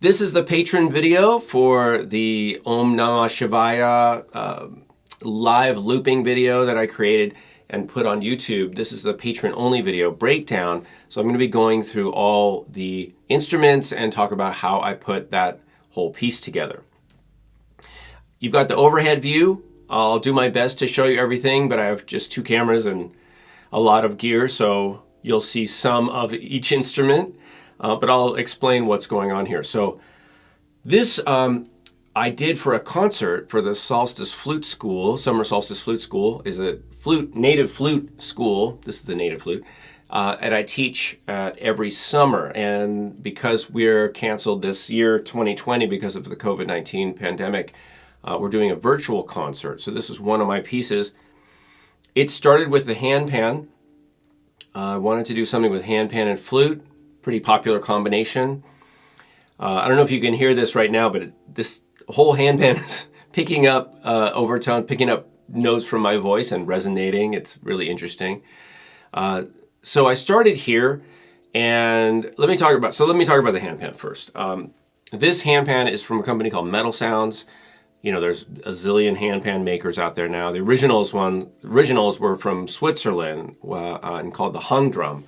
This is the patron video for the Om Namah Shivaya live looping video that I created and put on YouTube. This is the patron only video breakdown. So I'm going to be going through all the instruments and talk about how I put that whole piece together. You've got the overhead view. I'll do my best to show you everything, but I have just two cameras and a lot of gear, so you'll see some of each instrument. But I'll explain what's going on here. So this I did for a concert for the Solstice Flute School. Summer Solstice Flute School is a native flute school. This is the native flute. And I teach every summer. And because we're canceled this year, 2020, because of the COVID-19 pandemic, we're doing a virtual concert. So this is one of my pieces. It started with the handpan. I wanted to do something with handpan and flute. Pretty popular combination. I don't know if you can hear this right now, but this whole handpan is picking up overtones, picking up notes from my voice and resonating. It's really interesting. So I started here, and let me talk about the handpan first. This handpan is from a company called Metal Sounds. You know, there's a zillion handpan makers out there now. The originals were from Switzerland and called the hung drum.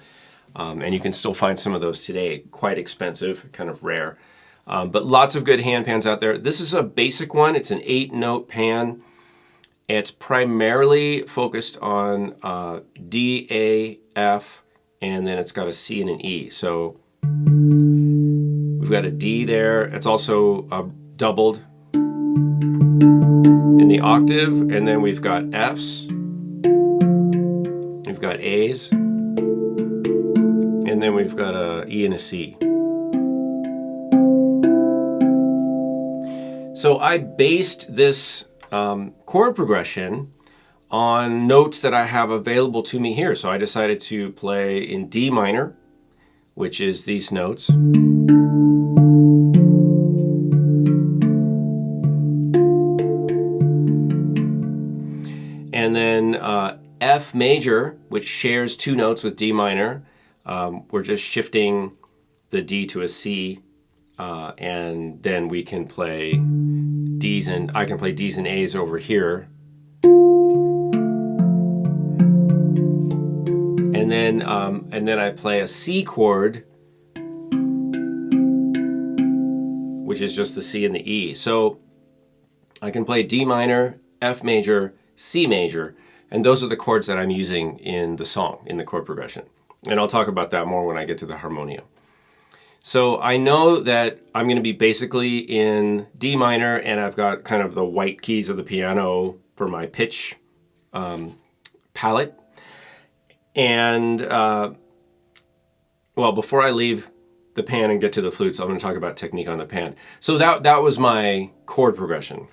And you can still find some of those today, quite expensive, kind of rare. But lots of good handpans out there. This is a basic one. It's an 8-note pan. It's primarily focused on D, A, F, and then it's got a C and an E. So we've got a D there. It's also doubled in the octave, and then we've got Fs. We've got As. And then we've got a E and a C. So I based this chord progression on notes that I have available to me here. So I decided to play in D minor, which is these notes. And then F major, which shares two notes with D minor. We're just shifting the D to a C, and then we can play Ds, and I can play Ds and As over here. And then I play a C chord, which is just the C and the E. So I can play D minor, F major, C major, and those are the chords that I'm using in the song, in the chord progression. And I'll talk about that more when I get to the harmonium. So I know that I'm going to be basically in D minor, and I've got kind of the white keys of the piano for my pitch palette. And, well, before I leave the pan and get to the flutes, I'm going to talk about technique on the pan. So that was my chord progression.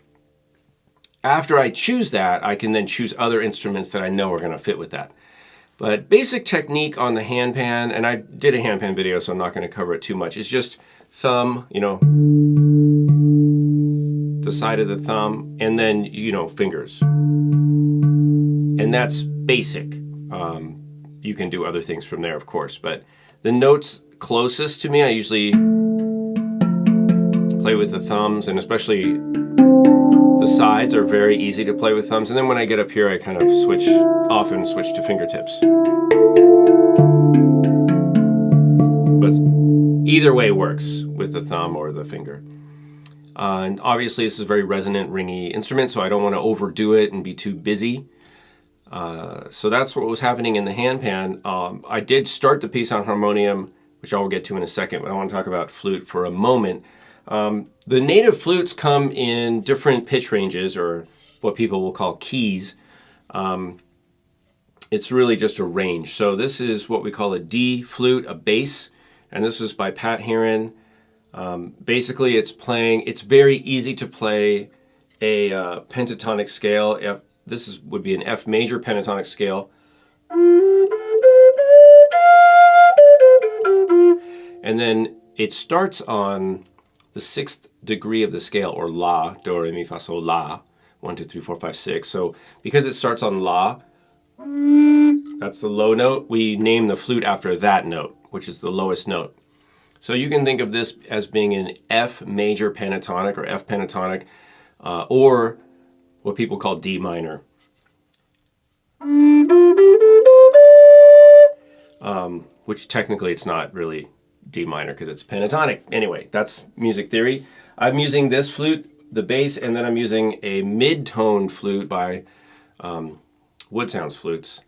After I choose that, I can then choose other instruments that I know are going to fit with that. But basic technique on the handpan, and I did a handpan video, so I'm not going to cover it too much, is just thumb, you know, the side of the thumb, and then, you know, fingers. And that's basic. You can do other things from there, of course, but the notes closest to me, I usually play with the thumbs, and especially the sides are very easy to play with thumbs. And then when I get up here, I kind of often switch to fingertips. But either way works with the thumb or the finger. And obviously this is a very resonant, ringy instrument, so I don't want to overdo it and be too busy. So that's what was happening in the handpan. I did start the piece on harmonium, which I will get to in a second, but I want to talk about flute for a moment. The native flutes come in different pitch ranges, or what people will call keys. It's really just a range. So this is what we call a D flute, a bass, and this is by Pat Heron. Basically it's very easy to play a pentatonic scale. This would be an F major pentatonic scale. And then it starts on the 6th degree of the scale, or La, Do, Re, Mi, Fa, Sol, La. 1, 2, 3, 4, 5, 6. So because it starts on La, that's the low note, we name the flute after that note, which is the lowest note. So you can think of this as being an F major pentatonic or F pentatonic, or what people call D minor. Which technically it's not really D minor because it's pentatonic. Anyway, that's music theory. I'm using this flute, the bass, and then I'm using a mid-tone flute by Wood Sounds Flutes.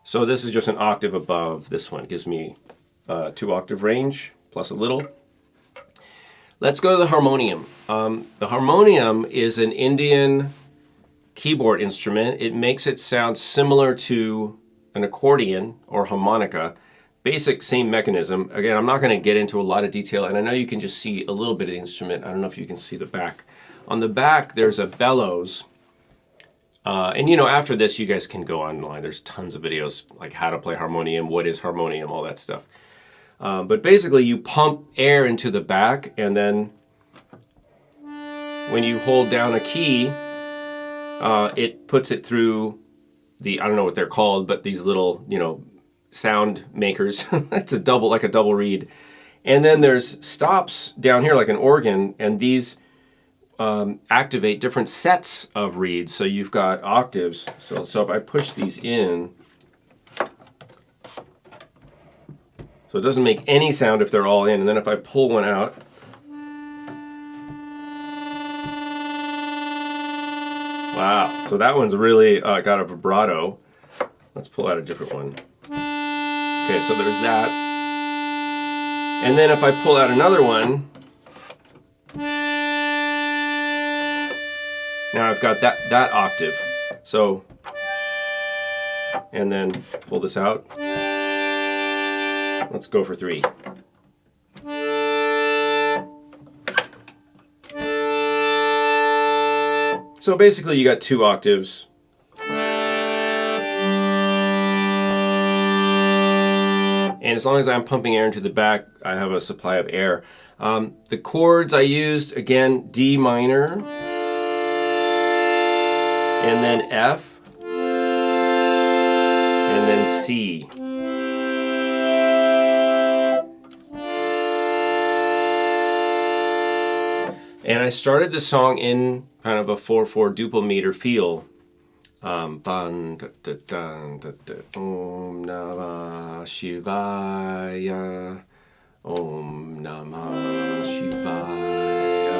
So this is just an octave above this one. It gives me 2-octave range plus a little. Let's go to the harmonium. The harmonium is an Indian keyboard instrument. It makes it sound similar to an accordion or harmonica. Basic same mechanism. Again, I'm not going to get into a lot of detail, and I know you can just see a little bit of the instrument. I don't know if you can see the back. On the back, there's a bellows. And you know, after this, you guys can go online. There's tons of videos like how to play harmonium, what is harmonium, all that stuff. But basically, you pump air into the back, and then when you hold down a key, it puts it through the, I don't know what they're called, but these little, you know, sound makers. It's a double, like a double reed. And then there's stops down here like an organ, and these activate different sets of reeds. So you've got octaves. So if I push these in, so it doesn't make any sound if they're all in. And then if I pull one out, wow. So that one's really got a vibrato. Let's pull out a different one. Okay, so there's that. And then if I pull out another one, now I've got that octave. So, and then pull this out. Let's go for 3. So basically you got 2 octaves. And as long as I'm pumping air into the back, I have a supply of air. The chords I used, again, D minor, and then F, and then C. And I started the song in kind of a 4/4 duple meter feel. Om Namah Shivaya, Om Namah Shivaya.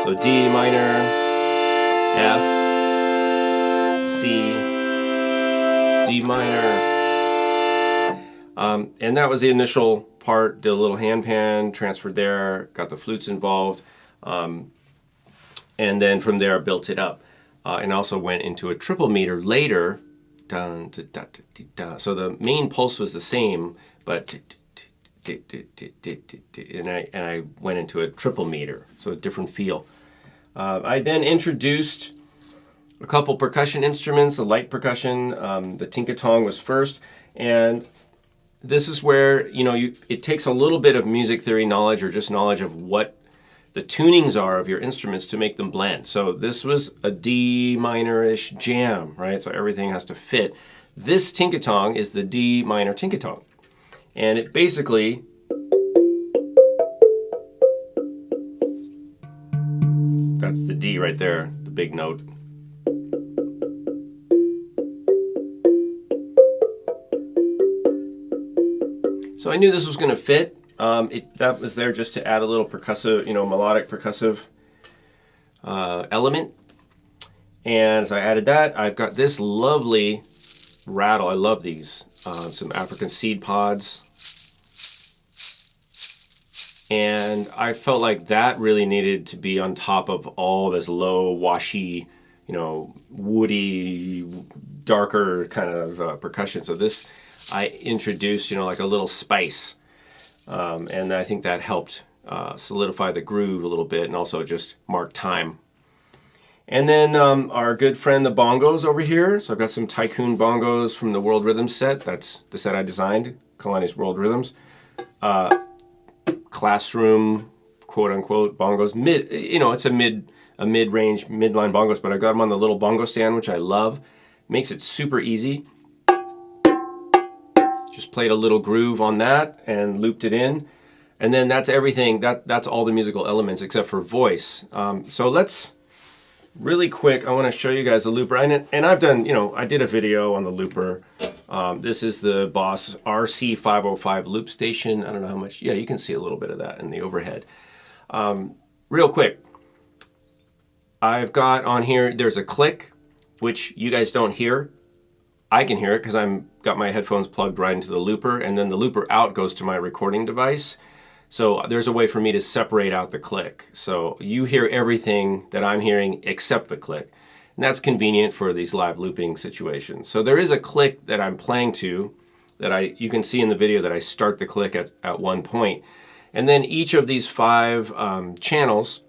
So D minor, F, C, D minor. And that was the initial part. Did a little hand pan, transferred there, got the flutes involved. And then from there I built it up. And also went into a triple meter later. So the main pulse was the same, but and I went into a triple meter, so a different feel. I then introduced a couple percussion instruments, a light percussion. The tinkatong was first, and this is where, you know, it takes a little bit of music theory knowledge or just knowledge of what the tunings are of your instruments to make them blend. So this was a D minor-ish jam, right? So everything has to fit. This tinkatong is the D minor tinkatong. And it basically, that's the D right there, the big note. So I knew this was gonna fit. That was there just to add a little percussive, you know, melodic percussive element. And so I added that. I've got this lovely rattle. I love these. Some African seed pods. And I felt like that really needed to be on top of all this low, washy, you know, woody, darker kind of percussion. So this, I introduced, you know, like a little spice. And I think that helped solidify the groove a little bit and also just mark time. And then our good friend, the bongos over here. So I've got some Tycoon bongos from the World Rhythms set. That's the set I designed, Kalani's World Rhythms. Classroom, quote unquote, bongos. You know, it's a mid-range, midline bongos, but I got them on the little bongo stand, which I love. Makes it super easy. Just played a little groove on that and looped it in. And then that's everything, that's all the musical elements except for voice. So let's, really quick, I want to show you guys the looper. And I've done, I did a video on the looper. This is the Boss RC505 loop station. I don't know how much, yeah, you can see a little bit of that in the overhead. Real quick, I've got on here, there's a click, which you guys don't hear. I can hear it because I'm got my headphones plugged right into the looper, and then the looper out goes to my recording device. So there's a way for me to separate out the click. So you hear everything that I'm hearing except the click. And that's convenient for these live looping situations. So there is a click that I'm playing to that you can see in the video that I start the click at one point. And then each of these 5 channels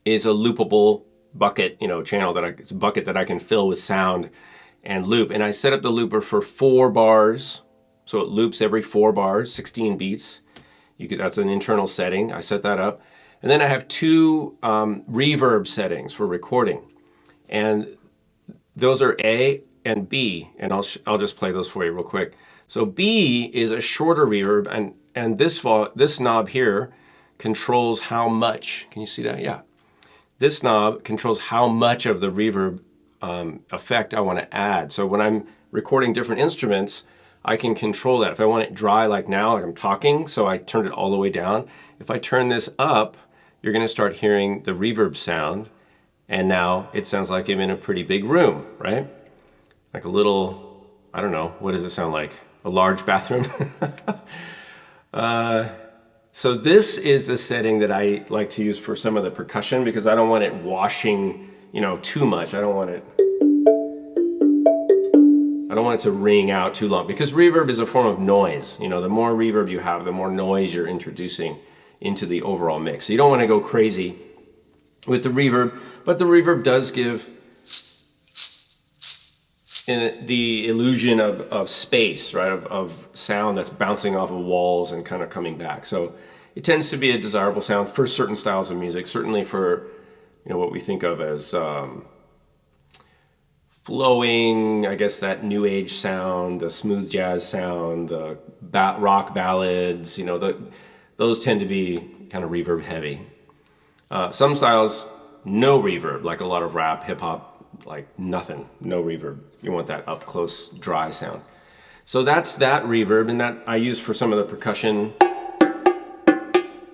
is a loopable bucket, channel it's a bucket that I can fill with sound and loop. And I set up the looper for 4 bars. So it loops every 4 bars, 16 beats. That's an internal setting. I set that up. And then I have 2 reverb settings for recording. And those are A and B. And I'll just play those for you real quick. So B is a shorter reverb, and this knob here controls how much. Can you see that? Yeah. This knob controls how much of the reverb effect I want to add. So when I'm recording different instruments, I can control that. If I want it dry like now, like I'm talking, so I turned it all the way down. If I turn this up, you're going to start hearing the reverb sound, and now it sounds like I'm in a pretty big room, right? Like a little, I don't know, what does it sound like? A large bathroom? So this is the setting that I like to use for some of the percussion because I don't want it washing, too much. I don't want it to ring out too long because reverb is a form of noise. The more reverb you have, the more noise you're introducing into the overall mix. So you don't want to go crazy with the reverb, but the reverb does give the illusion of space, right? Of sound that's bouncing off of walls and kind of coming back. So it tends to be a desirable sound for certain styles of music, certainly for what we think of as flowing, I guess that new age sound, the smooth jazz sound, the rock ballads, those tend to be kind of reverb heavy. Some styles, no reverb, like a lot of rap, hip hop, like nothing, no reverb. You want that up close, dry sound. So that's that reverb, and that I use for some of the percussion.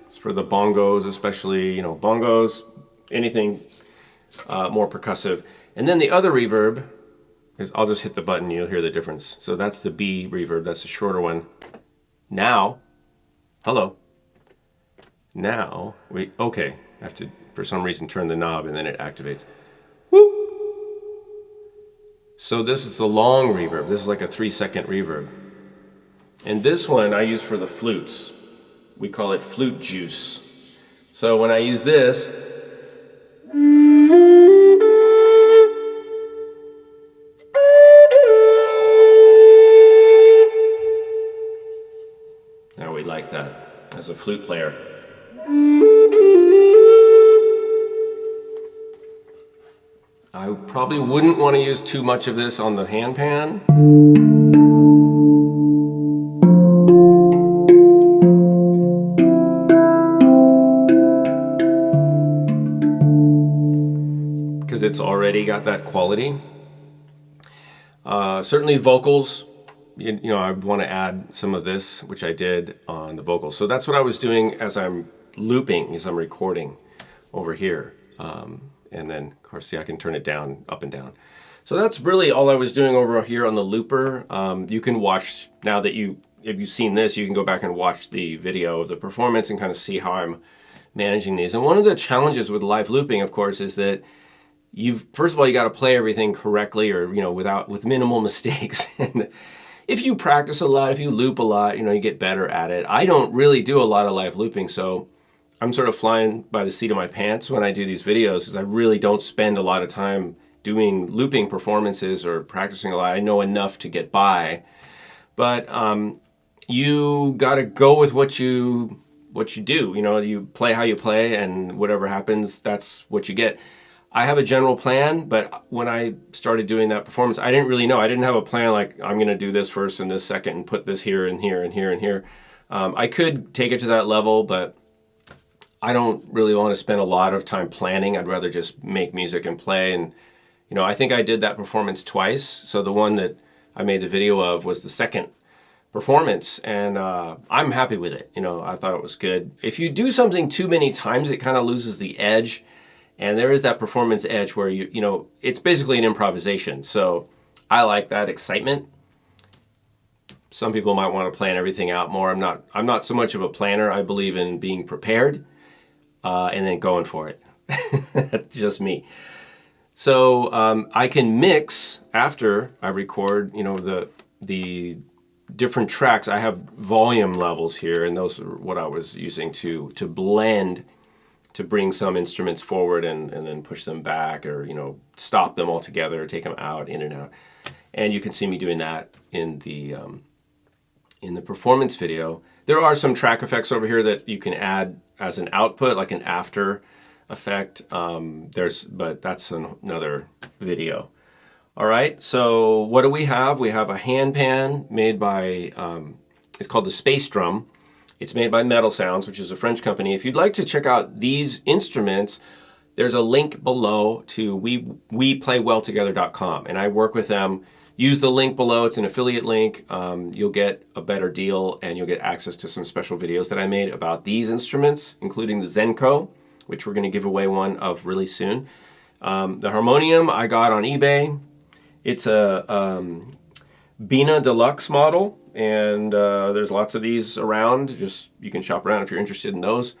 It's for the bongos, especially, bongos, anything more percussive. And then the other reverb is, I'll just hit the button, you'll hear the difference. So that's the B reverb, that's the shorter one. Now, hello. Now, okay, I have to, for some reason, turn the knob and then it activates. Woo! So this is the long reverb. This is like a 3-second reverb. And this one I use for the flutes. We call it flute juice. So when I use this, now we like that as a flute player. I probably wouldn't want to use too much of this on the hand pan. Because it's already got that quality. Certainly vocals, I want to add some of this, which I did on the vocals. So that's what I was doing as I'm looping, as I'm recording over here. And then, of course, I can turn it down, up and down. So that's really all I was doing over here on the looper. You can watch, now that if you've seen this, you can go back and watch the video of the performance and kind of see how I'm managing these. And one of the challenges with live looping, of course, is that first of all, you got to play everything correctly or, with minimal mistakes. And if you practice a lot, if you loop a lot, you get better at it. I don't really do a lot of live looping, so I'm sort of flying by the seat of my pants when I do these videos because I really don't spend a lot of time doing looping performances or practicing a lot. I know enough to get by, but you got to go with what you do. You play how you play, and whatever happens, that's what you get. I have a general plan, but when I started doing that performance, I didn't really know. I didn't have a plan like I'm going to do this first and this second and put this here and here and here and here. I could take it to that level, but I don't really want to spend a lot of time planning. I'd rather just make music and play. And, you know, I think I did that performance twice. So the one that I made the video of was the second performance, and I'm happy with it. You know, I thought it was good. If you do something too many times, it kind of loses the edge. And there is that performance edge where you know, it's basically an improvisation. So I like that excitement. Some people might want to plan everything out more. I'm not so much of a planner. I believe in being prepared and then going for it. That's just me. So I can mix after I record, you know, the different tracks. I have volume levels here, and those are what I was using to blend, to bring some instruments forward and then push them back, or, you know, stop them altogether, take them out, in and out. And you can see me doing that in the performance video. There are some track effects over here that you can add as an output, like an after effect. But that's another video. All right, so what do we have? We have a hand pan made by, it's called the Space Drum. It's made by Metal Sounds, which is a French company. If you'd like to check out these instruments, there's a link below to weplaywelltogether.com, and I work with them. Use the link below. It's an affiliate link. You'll get a better deal, and you'll get access to some special videos that I made about these instruments, including the Zenko, which we're going to give away one of really soon. The Harmonium I got on eBay. It's a Bina Deluxe model, and there's lots of these around. Just, you can shop around if you're interested in those.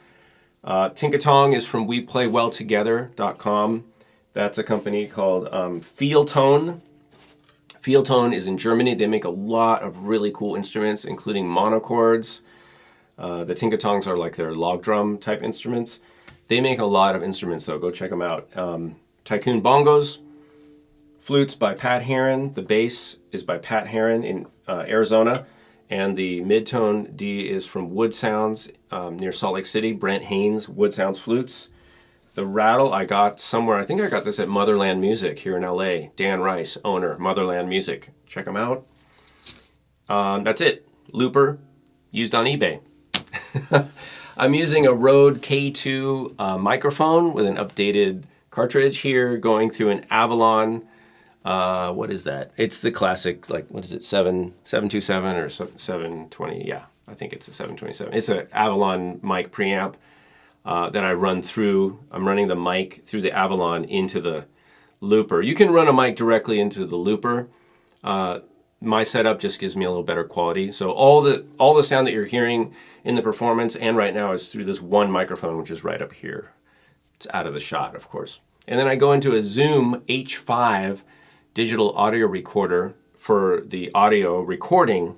Tinkatong is from weplaywelltogether.com. That's a company called Feel Tone. Feel Tone is in Germany. They make a lot of really cool instruments, including monochords. The Tinkatongs are like their log drum type instruments. They make a lot of instruments, though. Go check them out. Tycoon Bongos. Flutes by Pat Heron. The bass is by Pat Heron in Arizona. And the mid-tone D is from Wood Sounds near Salt Lake City. Brent Haynes, Wood Sounds Flutes. The rattle I got somewhere. I think I got this at Motherland Music here in LA. Dan Rice, owner, Motherland Music. Check them out. That's it. Looper, used on eBay. I'm using a Rode K2 microphone with an updated cartridge here, going through an Avalon. What is that? It's the classic, like, what is it, 727 or 720? Yeah, I think it's a 727. It's an Avalon mic preamp that I run through. I'm running the mic through the Avalon into the looper. You can run a mic directly into the looper. My setup just gives me a little better quality. So all the sound that you're hearing in the performance and right now is through this one microphone, which is right up here. It's out of the shot, of course. And then I go into a Zoom H5 digital audio recorder for the audio recording,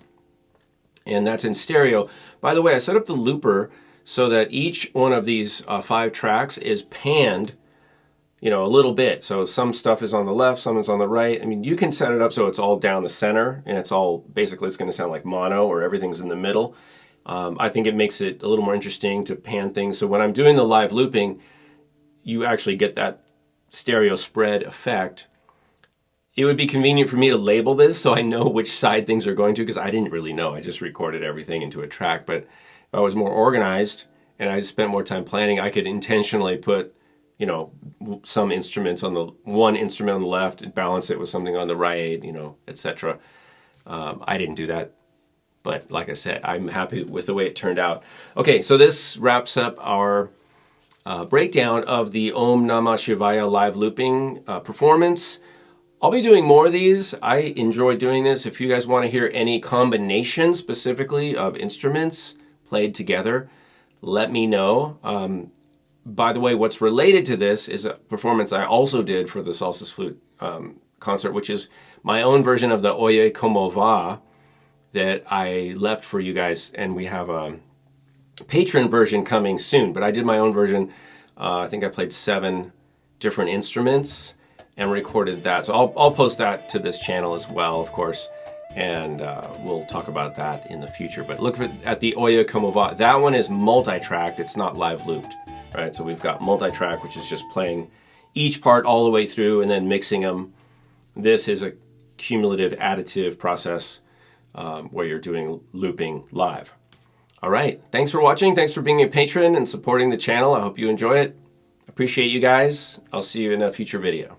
and that's in stereo. By the way, I set up the looper so that each one of these 5 tracks is panned, you know, a little bit. So some stuff is on the left, some is on the right. I mean, you can set it up so it's all down the center, and it's all, basically it's going to sound like mono, or everything's in the middle. I think it makes it a little more interesting to pan things. So when I'm doing the live looping, you actually get that stereo spread effect. It would be convenient for me to label this so I know which side things are going to, because I didn't really know. I just recorded everything into a track. But if I was more organized and I spent more time planning, I could intentionally put, you know, some instruments on the one instrument on the left and balance it with something on the right, you know, etc. I didn't do that. But like I said, I'm happy with the way it turned out. Okay, so this wraps up our breakdown of the Om Namah Shivaya live looping performance. I'll be doing more of these. I enjoy doing this. If you guys want to hear any combination specifically of instruments played together, let me know. By the way, what's related to this is a performance I also did for the Salsas Flute concert, which is my own version of the Oye Como Va that I left for you guys, and we have a patron version coming soon, but I did my own version. I think I played 7 different instruments and recorded that. So I'll post that to this channel as well, of course, and we'll talk about that in the future. But look at the Oye Como Va. That one is multi-tracked. It's not live looped, right? So we've got multi-track, which is just playing each part all the way through and then mixing them. This is a cumulative additive process where you're doing looping live. All right, thanks for watching. Thanks for being a patron and supporting the channel. I hope you enjoy it. Appreciate you guys. I'll see you in a future video.